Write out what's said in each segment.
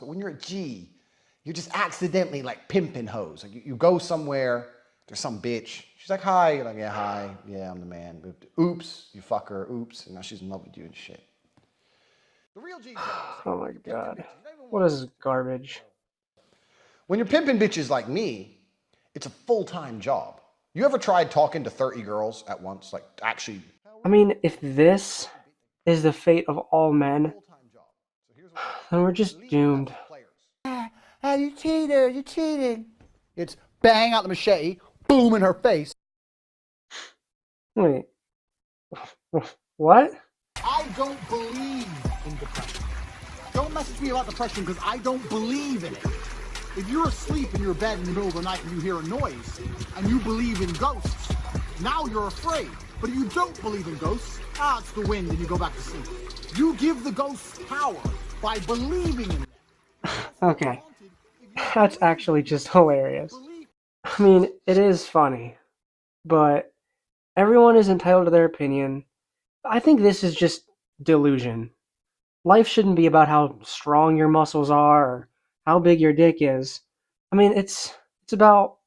But when you're a G, you're just accidentally like pimping hoes. Like you go somewhere, there's some bitch. She's like, hi. You're like, yeah, hi. Yeah, I'm the man. Oops, you fuck her. Oops. And now she's in love with you and shit. The real G's. Oh my god. What is this garbage? When you're pimping bitches like me, it's a full-time job. You ever tried talking to 30 girls at once? Like, actually. I mean, if this is the fate of all men, then we're just doomed. Ah, you cheated, you cheated. It's bang out the machete, boom in her face. Wait. What? I don't believe in depression. Don't message me about depression because I don't believe in it. If you're asleep in your bed in the middle of the night and you hear a noise and you believe in ghosts, now you're afraid. But if you don't believe in ghosts, it's the wind and you go back to sleep. You give the ghosts power by believing in them. Okay. That's actually just hilarious. I mean, it is funny, but everyone is entitled to their opinion. I think this is just delusion. Life shouldn't be about how strong your muscles are or how big your dick is. I mean, it's about...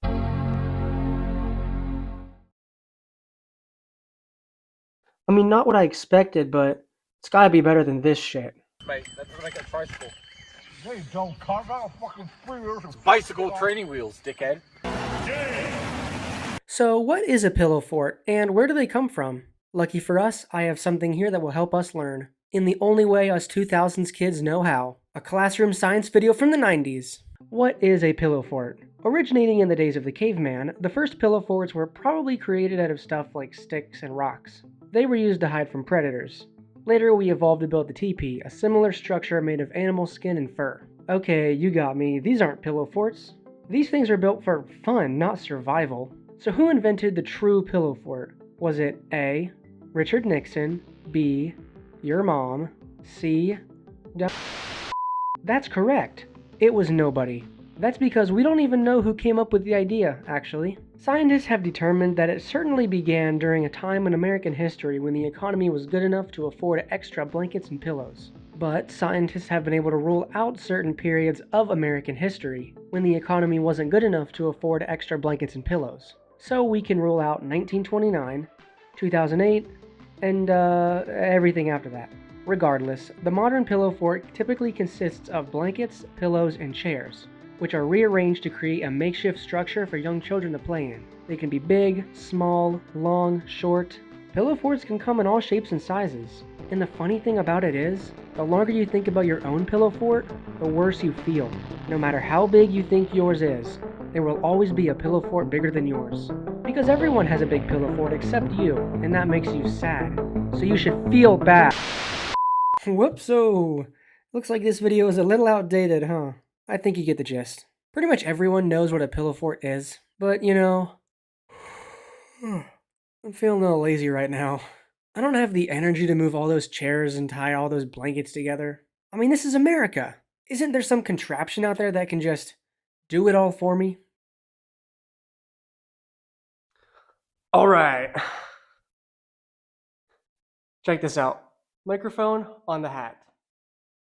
I mean, not what I expected, but it's gotta be better than this shit. Mate, that doesn't make a tricycle. No, you don't. Carve out a fucking 3 wheels. Bicycle training wheels, dickhead. So what is a pillow fort, and where do they come from? Lucky for us, I have something here that will help us learn. In the only way us 2000s kids know how. A classroom science video from the 90s. What is a pillow fort? Originating in the days of the caveman, the first pillow forts were probably created out of stuff like sticks and rocks. They were used to hide from predators. Later we evolved to build the teepee, a similar structure made of animal skin and fur. Okay, you got me, these aren't pillow forts. These things are built for fun, not survival. So who invented the true pillow fort? Was it A. Richard Nixon, B. Your mom, C. That's correct. It was nobody. That's because we don't even know who came up with the idea, actually. Scientists have determined that it certainly began during a time in American history when the economy was good enough to afford extra blankets and pillows. But scientists have been able to rule out certain periods of American history when the economy wasn't good enough to afford extra blankets and pillows. So we can rule out 1929, 2008, and everything after that. Regardless, the modern pillow fort typically consists of blankets, pillows, and chairs, which are rearranged to create a makeshift structure for young children to play in. They can be big, small, long, short. Pillow forts can come in all shapes and sizes. And the funny thing about it is, the longer you think about your own pillow fort, the worse you feel. No matter how big you think yours is, there will always be a pillow fort bigger than yours. Because everyone has a big pillow fort except you, and that makes you sad. So you should feel bad. Whoopso! Looks like this video is a little outdated, huh? I think you get the gist. Pretty much everyone knows what a pillow fort is, but you know, I'm feeling a little lazy right now. I don't have the energy to move all those chairs and tie all those blankets together. I mean, this is America. Isn't there some contraption out there that can just do it all for me? Alright. Check this out. Microphone on the hat.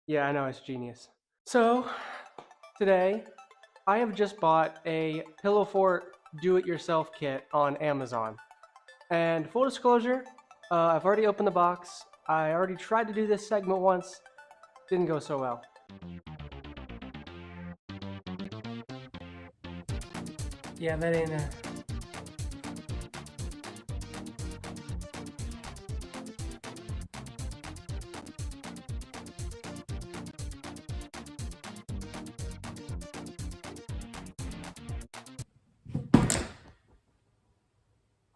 Yeah, I know, it's genius. So, today, I have just bought a pillow fort do-it-yourself kit on Amazon. And full disclosure, I've already opened the box. I already tried to do this segment once. Didn't go so well. Yeah, that ain't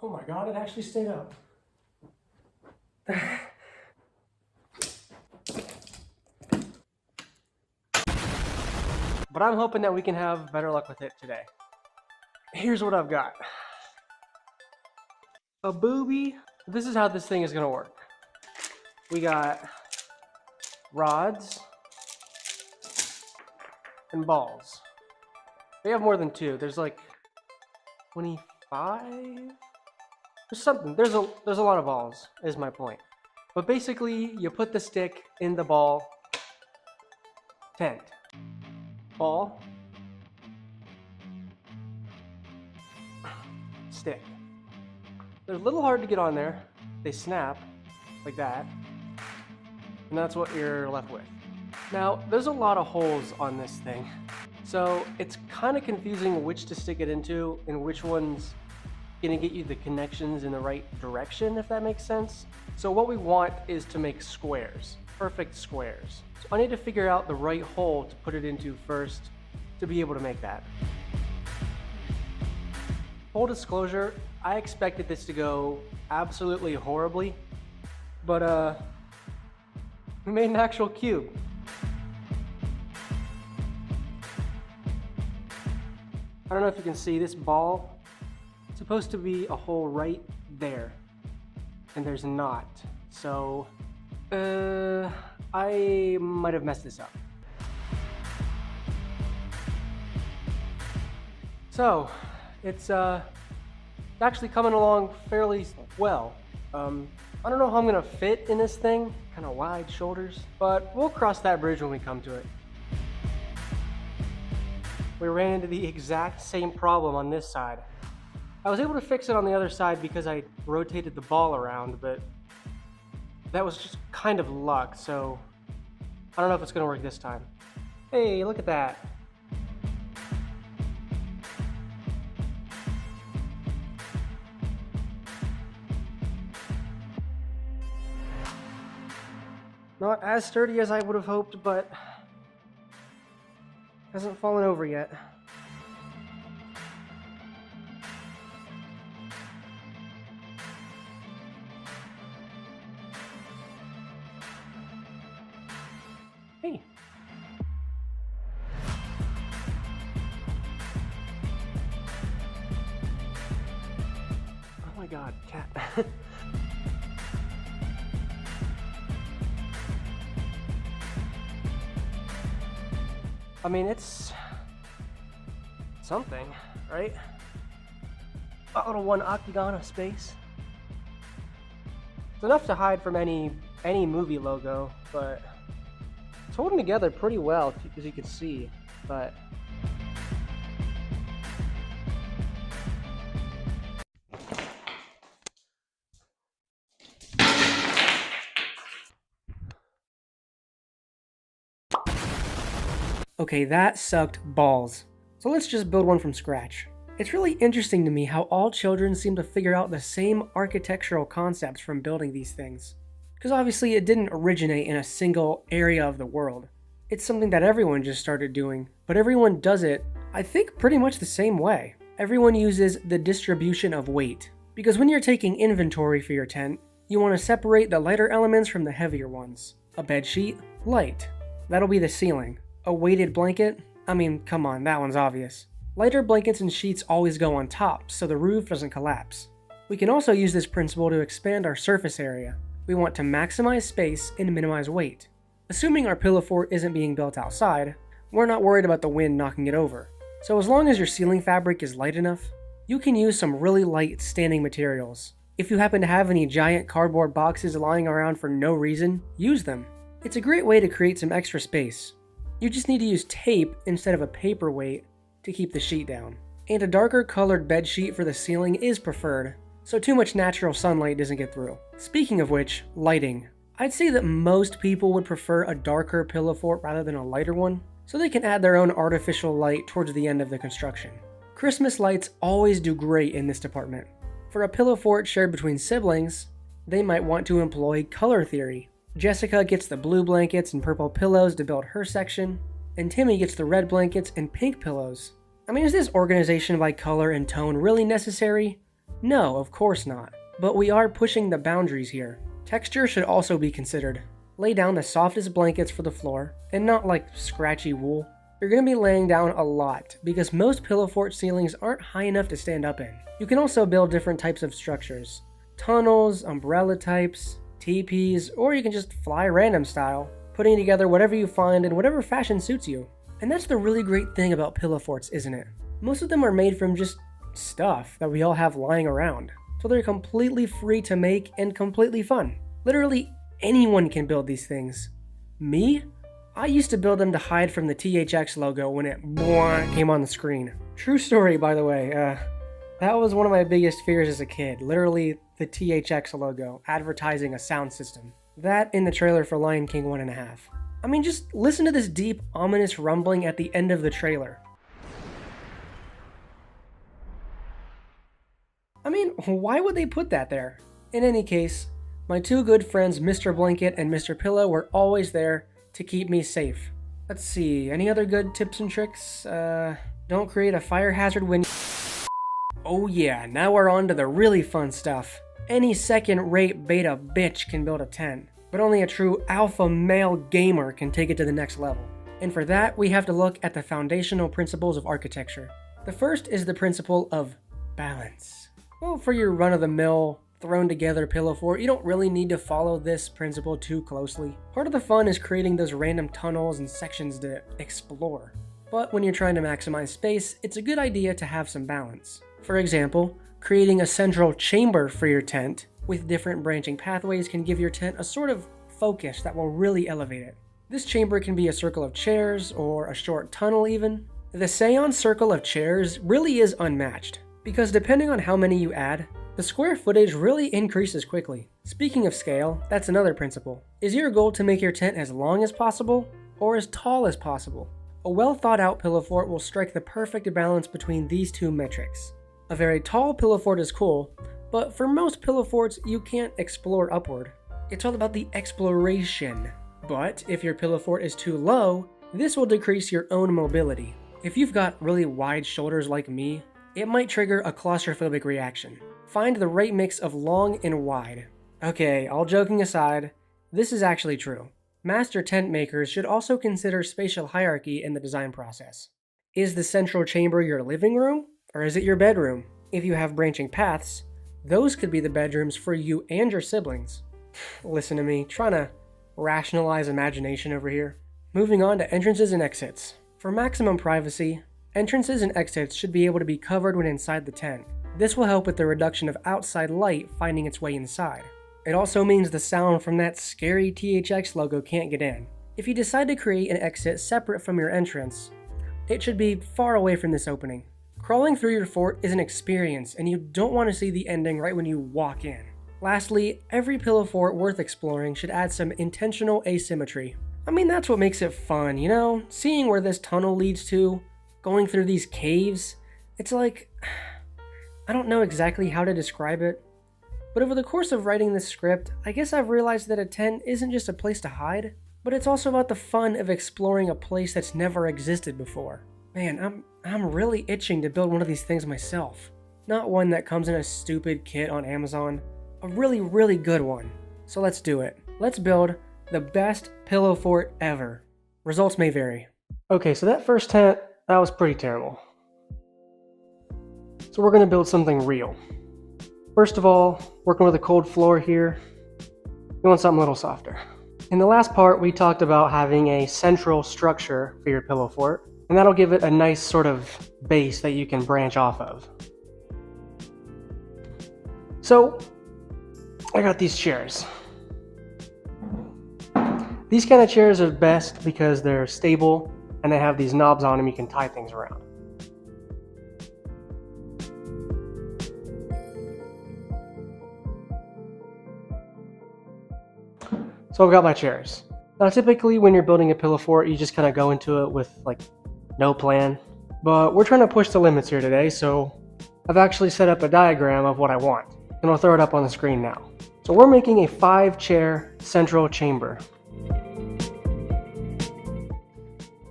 Oh my god, it actually stayed up. But I'm hoping that we can have better luck with it today. Here's what I've got. A booby. This is how this thing is gonna work. We got rods and balls. They have more than two. There's like 25? There's something. There's a lot of balls, is my point. But basically, you put the stick in the ball tent. ball, stick. They're a little hard to get on there. They snap like that, and that's what you're left with. Now, there's a lot of holes on this thing, so it's kind of confusing which to stick it into and which one's gonna get you the connections in the right direction, if that makes sense. So what we want is to make squares, perfect squares. So I need to figure out the right hole to put it into first to be able to make that. Full disclosure, I expected this to go absolutely horribly, but we made an actual cube. I don't know if you can see this ball. It's supposed to be a hole right there, and there's not. So, I might have messed this up. So, it's actually coming along fairly well. I don't know how I'm gonna fit in this thing, kind of wide shoulders, but we'll cross that bridge when we come to it. We ran into the exact same problem on this side. I was able to fix it on the other side because I rotated the ball around, but that was just kind of luck, so I don't know if it's gonna work this time. Hey, look at that. Not as sturdy as I would have hoped, but hasn't fallen over yet. Hey. Oh my God, cat. I mean, it's something, right? A little one octagon of space. It's enough to hide from any movie logo, but it's holding together pretty well, as you can see, but okay, that sucked balls. So let's just build one from scratch. It's really interesting to me how all children seem to figure out the same architectural concepts from building these things. Because obviously it didn't originate in a single area of the world. It's something that everyone just started doing, but everyone does it, I think, pretty much the same way. Everyone uses the distribution of weight. Because when you're taking inventory for your tent, you want to separate the lighter elements from the heavier ones. A bed sheet, light. That'll be the ceiling. A weighted blanket? I mean, come on, that one's obvious. Lighter blankets and sheets always go on top, so the roof doesn't collapse. We can also use this principle to expand our surface area. We want to maximize space and minimize weight. Assuming our pillow fort isn't being built outside, we're not worried about the wind knocking it over. So as long as your ceiling fabric is light enough, you can use some really light standing materials. If you happen to have any giant cardboard boxes lying around for no reason, use them. It's a great way to create some extra space. You just need to use tape instead of a paperweight to keep the sheet down. And a darker colored bed sheet for the ceiling is preferred, so too much natural sunlight doesn't get through. Speaking of which, lighting. I'd say that most people would prefer a darker pillow fort rather than a lighter one, so they can add their own artificial light towards the end of the construction. Christmas lights always do great in this department. For a pillow fort shared between siblings, they might want to employ color theory. Jessica gets the blue blankets and purple pillows to build her section, and Timmy gets the red blankets and pink pillows. I mean, is this organization by color and tone really necessary? No, of course not. But we are pushing the boundaries here. Texture should also be considered. Lay down the softest blankets for the floor, and not like scratchy wool. You're going to be laying down a lot, because most pillow fort ceilings aren't high enough to stand up in. You can also build different types of structures. Tunnels, umbrella types, teepees, or you can just fly random style, putting together whatever you find in whatever fashion suits you. And that's the really great thing about pillow forts, isn't it? Most of them are made from just stuff that we all have lying around, so they're completely free to make and completely fun. Literally anyone can build these things. Me? I used to build them to hide from the THX logo when it came on the screen. True story, by the way. That was one of my biggest fears as a kid. Literally, the THX logo, advertising a sound system. That in the trailer for Lion King 1.5. I mean, just listen to this deep, ominous rumbling at the end of the trailer. I mean, why would they put that there? In any case, my two good friends Mr. Blanket and Mr. Pillow were always there to keep me safe. Let's see, any other good tips and tricks? Don't create a fire hazard when... Oh yeah, now we're on to the really fun stuff. Any second-rate beta bitch can build a tent, but only a true alpha male gamer can take it to the next level. And for that, we have to look at the foundational principles of architecture. The first is the principle of balance. Well, for your run-of-the-mill, thrown-together pillow fort, you don't really need to follow this principle too closely. Part of the fun is creating those random tunnels and sections to explore. But when you're trying to maximize space, it's a good idea to have some balance. For example, creating a central chamber for your tent with different branching pathways can give your tent a sort of focus that will really elevate it. This chamber can be a circle of chairs or a short tunnel even. The seance circle of chairs really is unmatched, because depending on how many you add, the square footage really increases quickly. Speaking of scale, that's another principle. Is your goal to make your tent as long as possible or as tall as possible? A well thought out pillow fort will strike the perfect balance between these two metrics. A very tall pillow fort is cool, but for most pillow forts, you can't explore upward. It's all about the exploration. But if your pillow fort is too low, this will decrease your own mobility. If you've got really wide shoulders like me, it might trigger a claustrophobic reaction. Find the right mix of long and wide. Okay, all joking aside, this is actually true. Master tent makers should also consider spatial hierarchy in the design process. Is the central chamber your living room? Or is it your bedroom? If you have branching paths, those could be the bedrooms for you and your siblings. Listen to me, trying to rationalize imagination over here. Moving on to entrances and exits. For maximum privacy, entrances and exits should be able to be covered when inside the tent. This will help with the reduction of outside light finding its way inside. It also means the sound from that scary THX logo can't get in. If you decide to create an exit separate from your entrance, it should be far away from this opening. Crawling through your fort is an experience, and you don't want to see the ending right when you walk in. Lastly, every pillow fort worth exploring should add some intentional asymmetry. I mean, that's what makes it fun, you know? Seeing where this tunnel leads to, going through these caves, it's like... I don't know exactly how to describe it, but over the course of writing this script, I guess I've realized that a tent isn't just a place to hide, but it's also about the fun of exploring a place that's never existed before. Man, I'm really itching to build one of these things myself. Not one that comes in a stupid kit on Amazon. A really, really good one. So let's do it. Let's build the best pillow fort ever. Results may vary. Okay, so that first tent, that was pretty terrible. So we're gonna build something real. First of all, working with a cold floor here, you want something a little softer. In the last part, we talked about having a central structure for your pillow fort, and that'll give it a nice sort of base that you can branch off of. So, I got these chairs. These kind of chairs are best because they're stable and they have these knobs on them you can tie things around. So I've got my chairs. Now typically when you're building a pillow fort, you just kind of go into it with like no plan. But we're trying to push the limits here today, so I've actually set up a diagram of what I want. And I'll throw it up on the screen now. So we're making a 5-chair central chamber.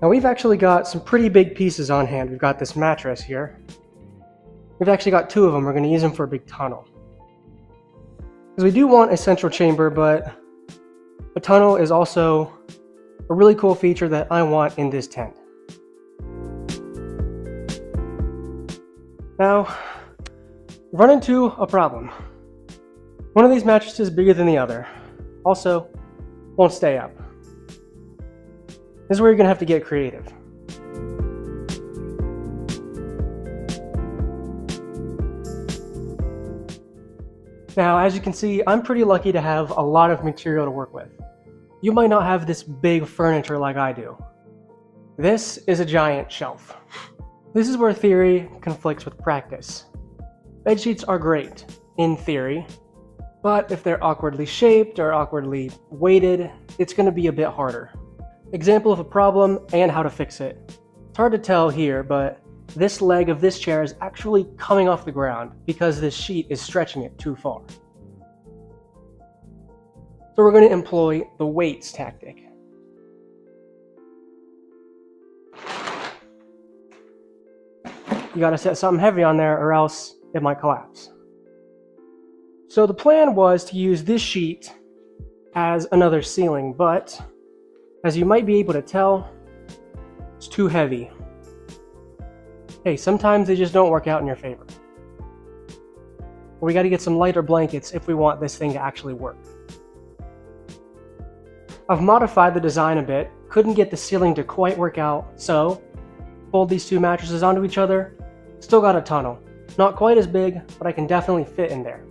Now we've actually got some pretty big pieces on hand. We've got this mattress here. We've actually got 2 of them. We're going to use them for a big tunnel. Because we do want a central chamber, but a tunnel is also a really cool feature that I want in this tent. Now, run into a problem. One of these mattresses is bigger than the other. Also, won't stay up. This is where you're gonna have to get creative. Now, as you can see, I'm pretty lucky to have a lot of material to work with. You might not have this big furniture like I do. This is a giant shelf. This is where theory conflicts with practice. Bedsheets are great, in theory, but if they're awkwardly shaped or awkwardly weighted, it's going to be a bit harder. Example of a problem and how to fix it. It's hard to tell here, but this leg of this chair is actually coming off the ground because this sheet is stretching it too far. So we're going to employ the weights tactic. You got to set something heavy on there or else it might collapse. So the plan was to use this sheet as another ceiling, but as you might be able to tell, it's too heavy. Hey, sometimes they just don't work out in your favor. We got to get some lighter blankets if we want this thing to actually work. I've modified the design a bit, couldn't get the ceiling to quite work out, so fold these two mattresses onto each other, still got a tunnel. Not quite as big, but I can definitely fit in there.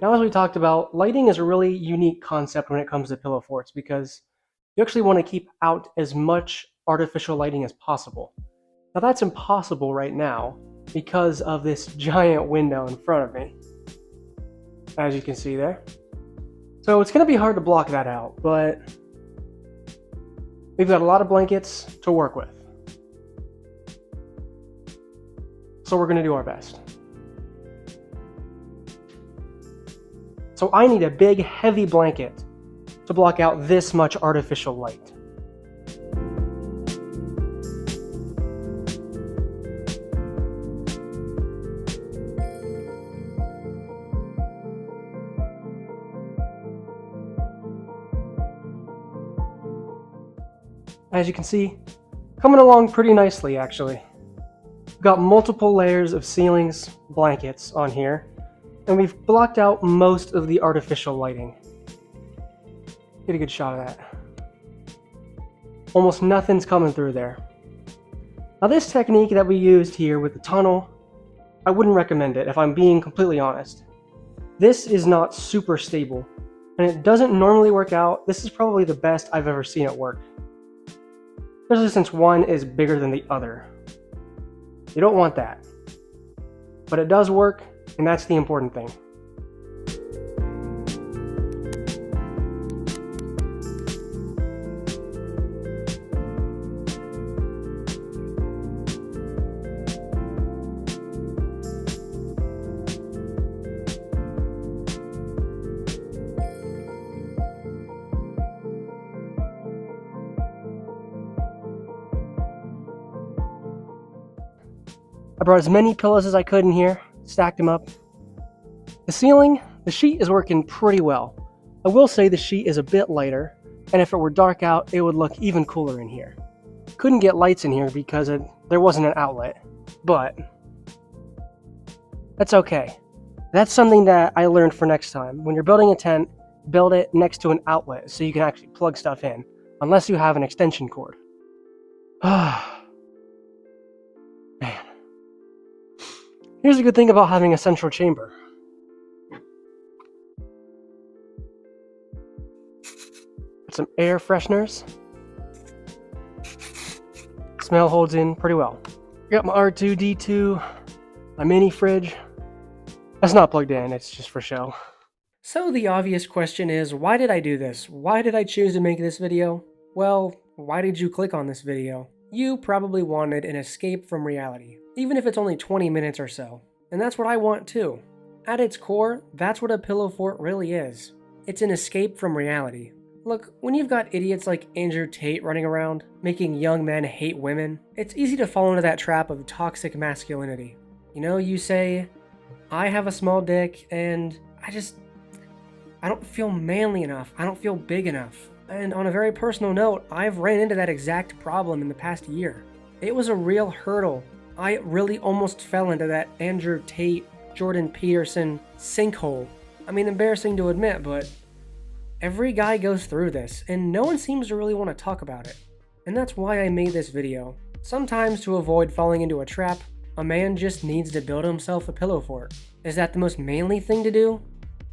Now, as we talked about, lighting is a really unique concept when it comes to pillow forts because you actually want to keep out as much artificial lighting as possible. Now that's impossible right now because of this giant window in front of me, as you can see there. So it's going to be hard to block that out, but we've got a lot of blankets to work with. So we're going to do our best. So I need a big, heavy blanket to block out this much artificial light. As you can see, coming along pretty nicely actually. We've got multiple layers of ceilings, blankets on here, and we've blocked out most of the artificial lighting. Get a good shot of that. Almost nothing's coming through there. Now this technique that we used here with the tunnel, I wouldn't recommend it if I'm being completely honest. This is not super stable, and it doesn't normally work out. This is probably the best I've ever seen it work. Especially since one is bigger than the other. You don't want that. But it does work, and that's the important thing. I brought as many pillows as I could in here, stacked them up. The ceiling, the sheet is working pretty well. I will say the sheet is a bit lighter, and if it were dark out, it would look even cooler in here. Couldn't get lights in here because there wasn't an outlet, but that's okay. That's something that I learned for next time. When you're building a tent, build it next to an outlet so you can actually plug stuff in, unless you have an extension cord. Man. Here's a good thing about having a central chamber. Some air fresheners. Smell holds in pretty well. Got my R2-D2, my mini fridge. That's not plugged in, it's just for show. So the obvious question is, why did I do this? Why did I choose to make this video? Well, why did you click on this video? You probably wanted an escape from reality, even if it's only 20 minutes or so. And that's what I want too. At its core, that's what a pillow fort really is. It's an escape from reality. Look, when you've got idiots like Andrew Tate running around, making young men hate women, it's easy to fall into that trap of toxic masculinity. You know, you say, I have a small dick and I don't feel manly enough, I don't feel big enough. And on a very personal note, I've ran into that exact problem in the past year. It was a real hurdle. I really almost fell into that Andrew Tate, Jordan Peterson sinkhole. I mean, embarrassing to admit, but every guy goes through this, and no one seems to really want to talk about it. And that's why I made this video. Sometimes to avoid falling into a trap, A man just needs to build himself a pillow fort. Is that the most manly thing to do?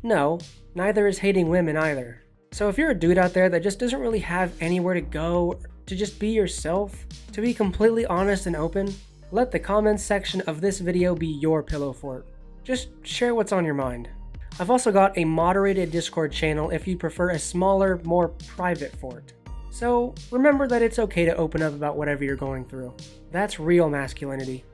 No, neither is hating women either. So if you're a dude out there that just doesn't really have anywhere to go, to just be yourself, to be completely honest and open, let the comments section of this video be your pillow fort. Just share what's on your mind. I've also got a moderated Discord channel if you prefer a smaller, more private fort. So remember that it's okay to open up about whatever you're going through. That's real masculinity.